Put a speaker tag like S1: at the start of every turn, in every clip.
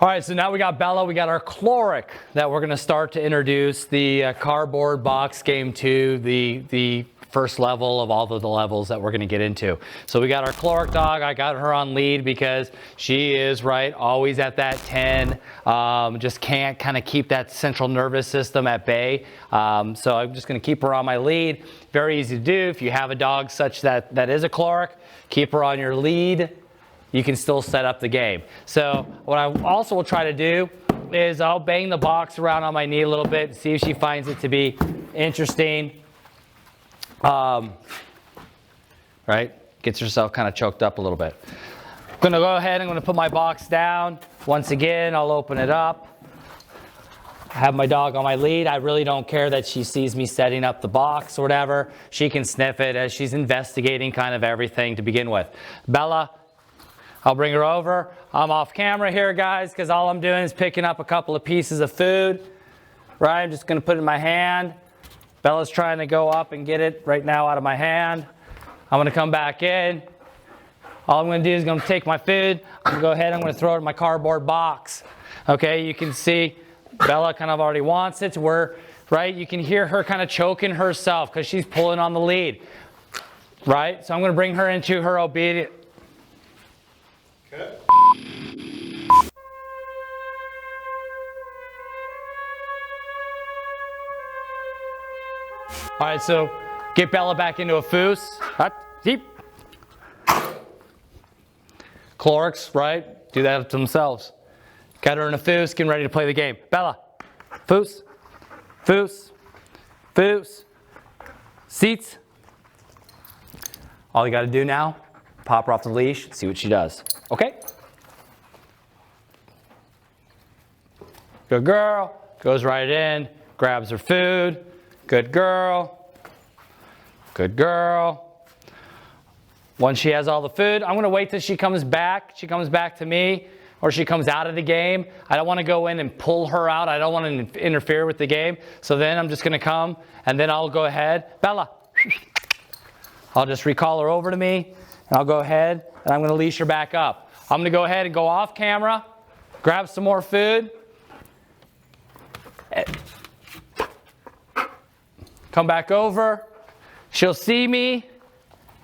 S1: All right, so now we got Bella, we got our Chloric that we're gonna start to introduce, the cardboard box game 2, the first level of all of the levels that we're gonna get into. So we got our Chloric dog. I got her on lead because she is, right, always at that 10, just can't kind of keep that central nervous system at bay. So I'm just gonna keep her on my lead. Very easy to do. If you have a dog such that is a Chloric, keep her on your lead. You can still set up the game. So what I also will try to do is I'll bang the box around on my knee a little bit, see if she finds it to be interesting. Right? Gets herself kind of choked up a little bit. I'm gonna go ahead, I'm gonna put my box down. Once again, I'll open it up. I have my dog on my lead. I really don't care that she sees me setting up the box or whatever. She can sniff it as she's investigating kind of everything to begin with. Bella, I'll bring her over. I'm off camera here, guys, because all I'm doing is picking up a couple of pieces of food. Right, I'm just gonna put it in my hand. Bella's trying to go up and get it right now out of my hand. I'm gonna come back in. All I'm gonna do is gonna take my food. I'm gonna go ahead, I'm gonna throw it in my cardboard box. Okay, you can see Bella kind of already wants it to where, right, you can hear her kind of choking herself because she's pulling on the lead. Right, so I'm gonna bring her into her obedient.
S2: Okay.
S1: All right, so get Bella back into a foos. Deep. Chlorics, right? Do that to themselves. Got her in a foos, getting ready to play the game. Bella, foos, foos, foos, seats. All you got to do now, pop her off the leash, see what she does. Okay? Good girl. Goes right in, grabs her food. Good girl. Good girl. Once she has all the food, I'm going to wait till she comes back. She comes back to me, or she comes out of the game. I don't want to go in and pull her out. I don't want to interfere with the game. So then I'm just going to come, and then I'll go ahead. Bella. I'll just recall her over to me, and I'll go ahead, and I'm going to leash her back up. I'm going to go ahead and go off camera, grab some more food. Come back over. She'll see me.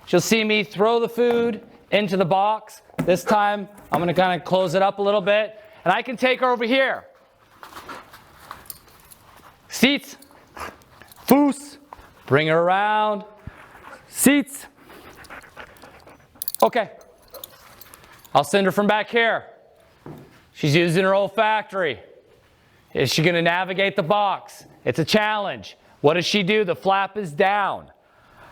S1: She'll see me throw the food into the box. This time, I'm going to kind of close it up a little bit. And I can take her over here. Seats. Foos. Bring her around. Seats. Okay. I'll send her from back here. She's using her olfactory. Is she going to navigate the box? It's a challenge. What does she do? The flap is down.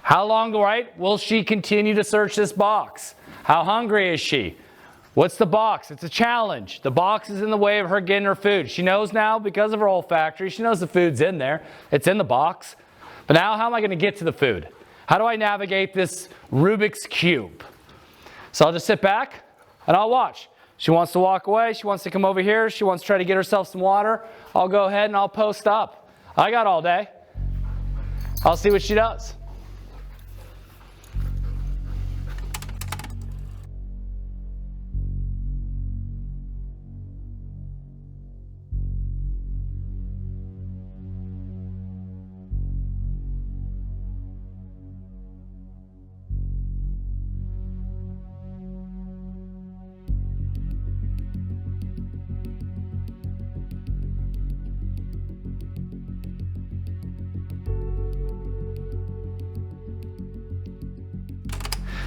S1: How long, right, will she continue to search this box? How hungry is she? What's the box? It's a challenge. The box is in the way of her getting her food. She knows now because of her olfactory. She knows the food's in there. It's in the box. But now how am I going to get to the food? How do I navigate this Rubik's Cube? So I'll just sit back and I'll watch. She wants to walk away. She wants to come over here. She wants to try to get herself some water. I'll go ahead and I'll post up. I got all day. I'll see what she does.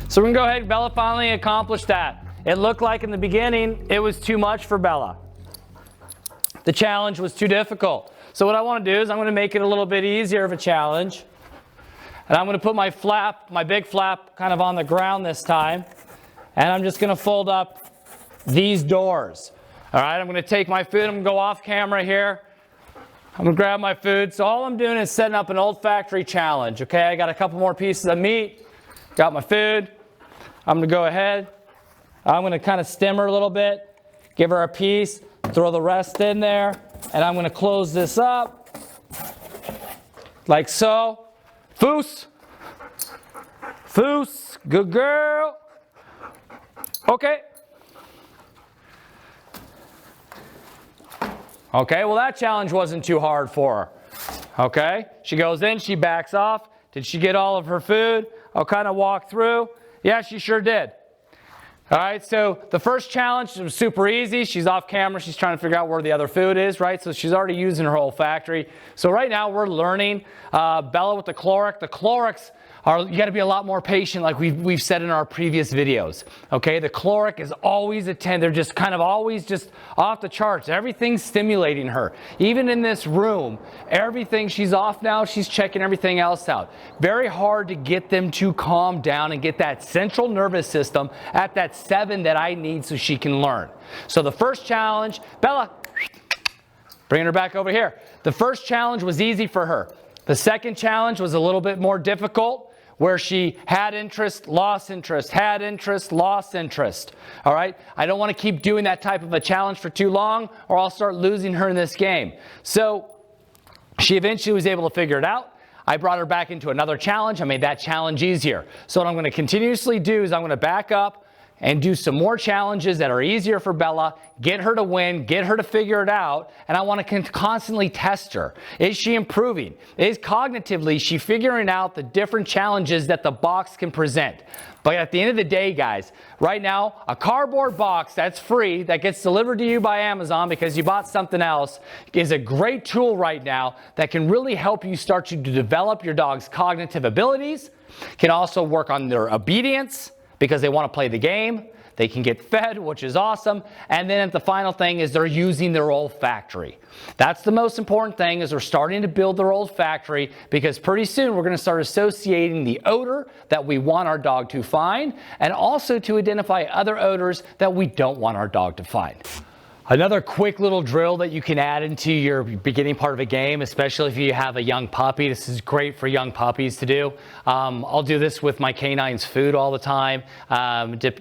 S1: So we're going to go ahead. Bella finally accomplished that. It looked like in the beginning it was too much for Bella. The challenge was too difficult. So what I want to do is I'm going to make it a little bit easier of a challenge. And I'm going to put my flap, my big flap, kind of on the ground this time. And I'm just going to fold up these doors. All right, I'm going to take my food. I'm going to go off camera here. I'm going to grab my food. So all I'm doing is setting up an olfactory challenge. Okay, I got a couple more pieces of meat. Got my food. I'm going to go ahead. I'm going to kind of stim her a little bit, give her a piece, throw the rest in there, and I'm going to close this up like so. Foos. Foos. Good girl. Okay. Okay, well that challenge wasn't too hard for her. Okay, she goes in, she backs off. Did she get all of her food? I'll kind of walk through. Yeah, she sure did. All right, so the first challenge was super easy. She's off camera. She's trying to figure out where the other food is, right? So she's already using her olfactory. So right now we're learning Bella with the Chloric. The Chlorics are, you got to be a lot more patient like we've said in our previous videos. Okay, the Chloric is always a 10. They're just kind of always just off the charts. Everything's stimulating her. Even in this room, everything, she's off now. She's checking everything else out. Very hard to get them to calm down and get that central nervous system at that 7 that I need so she can learn. So the first challenge, Bella, bringing her back over here. The first challenge was easy for her. The second challenge was a little bit more difficult, where she had interest, lost interest, had interest, lost interest. All right? I don't want to keep doing that type of a challenge for too long, or I'll start losing her in this game. So she eventually was able to figure it out. I brought her back into another challenge. I made that challenge easier. So what I'm going to continuously do is I'm going to back up and do some more challenges that are easier for Bella, get her to win, get her to figure it out, and I want to constantly test her. Is she improving? Is cognitively she figuring out the different challenges that the box can present? But at the end of the day, guys, right now, a cardboard box that's free, that gets delivered to you by Amazon because you bought something else, is a great tool right now that can really help you start to develop your dog's cognitive abilities, can also work on their obedience, because they want to play the game. They can get fed, which is awesome. And then the final thing is they're using their olfactory. That's the most important thing, is they're starting to build their olfactory, because pretty soon we're going to start associating the odor that we want our dog to find, and also to identify other odors that we don't want our dog to find. Another quick little drill that you can add into your beginning part of a game, especially if you have a young puppy. This is great for young puppies to do. I'll do this with my K9's food all the time,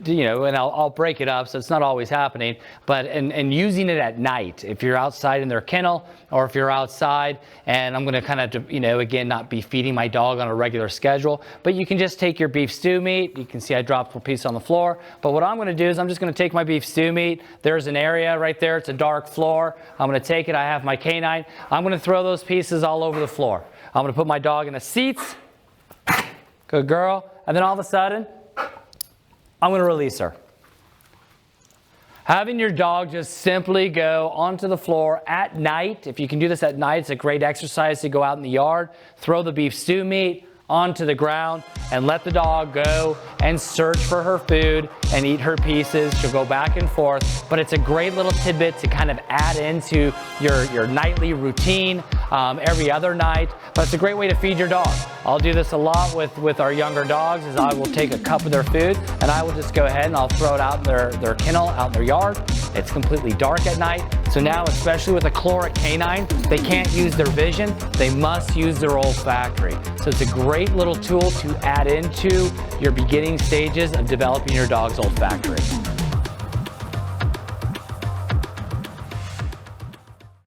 S1: you know, and I'll break it up so it's not always happening. But and using it at night, if you're outside in their kennel, or if you're outside, and I'm going to kind of, you know, again, not be feeding my dog on a regular schedule, but you can just take your beef stew meat. You can see I dropped a piece on the floor. But what I'm going to do is I'm just going to take my beef stew meat. There's an area right there. It's a dark floor. I'm going to take it. I have my K9. I'm going to throw those pieces all over the floor. I'm going to put my dog in the seats. Good girl. And then all of a sudden, I'm going to release her. Having your dog just simply go onto the floor at night. If you can do this at night, it's a great exercise to go out in the yard, throw the beef stew meat onto the ground, and let the dog go and search for her food and eat her pieces. She'll go back and forth, but it's a great little tidbit to kind of add into your nightly routine every other night. But it's a great way to feed your dog. I'll do this a lot with our younger dogs, is I will take a cup of their food and I will just go ahead and I'll throw it out in their kennel, out in their yard. It's completely dark at night. So now, especially with a Chloric K9, they can't use their vision. They must use their olfactory. So it's a great little tool to add into your beginning stages of developing your dog's olfactory.